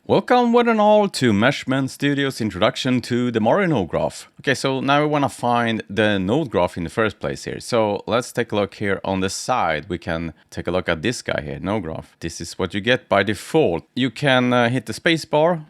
Welcome one and all to Meshmen Studio's introduction to the Mario node graph. Okay, so now we want to find the node graph in the first place here. So let's take a look here on the side. We can take a look at this guy here, node graph. This is what you get by default. You can hit the space bar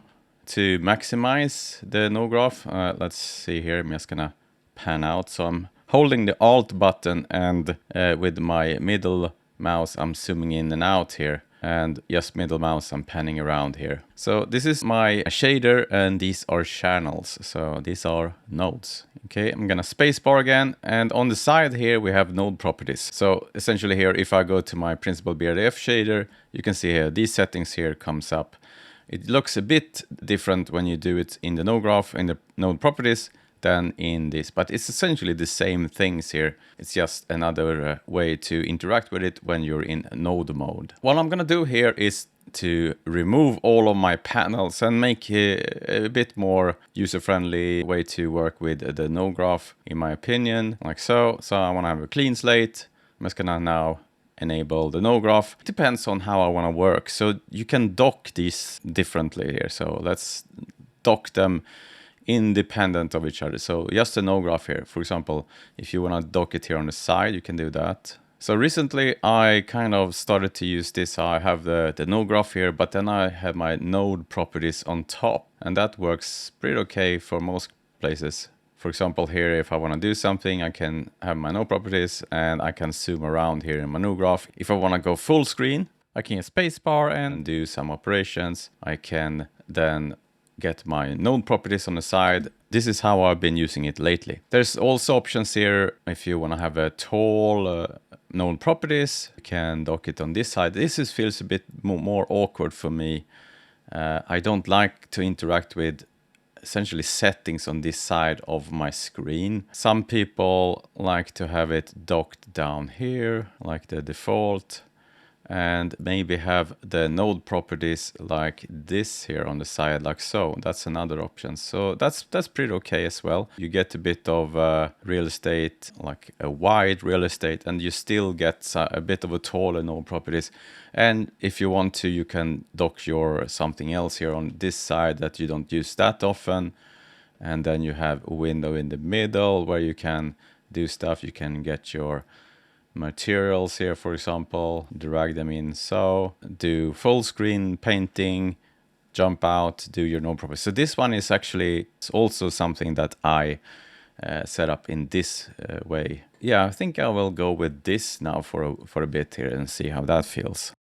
to maximize the node graph. Let's see here, I'm just gonna pan out. So I'm holding the Alt button and with my middle mouse, I'm zooming in and out here. And just middle mouse, I'm panning around here. So this is my shader and these are channels. So these are nodes. Okay, I'm gonna spacebar again. And on the side here, we have node properties. So essentially here, if I go to my Principled BRDF shader, you can see here, these settings here comes up. It looks a bit different when you do it in the node graph, in the node properties, than in this, but it's essentially the same things here. It's just another way to interact with it when you're in node mode. What I'm gonna do here is to remove all of my panels and make a bit more user-friendly way to work with the node graph, in my opinion, like so. So I wanna have a clean slate. I'm just gonna now enable the node graph. It depends on how I wanna work. So you can dock these differently here. So let's dock them independent of each other. So just a node graph here. For example, if you want to dock it here on the side, you can do that. So recently I kind of started to use this. I have the node graph here, but then I have my node properties on top, and that works pretty okay for most places. For example, here, if I want to do something, I can have my node properties and I can zoom around here in my node graph. If I want to go full screen, I can hit spacebar and do some operations. I can then get my node properties on the side. This is how I've been using it lately. There's also options here if you want to have a tall node properties. You can dock it on this side. This feels a bit more awkward for me. I don't like to interact with essentially settings on this side of my screen. Some people like to have it docked down here, like the default, and maybe have the node properties like this here on the side, like so. That's another option. So that's pretty okay as well. You get a bit of real estate, like a wide real estate, and you still get a bit of a taller node properties. And if you want to, you can dock your something else here on this side that you don't use that often. And then you have a window in the middle where you can do stuff. You can get your materials here, for example, drag them in, so do full screen painting, jump out, do your node properties. So this one is actually also something that I set up in this way. Yeah, I think I will go with this now for a bit here and see how that feels.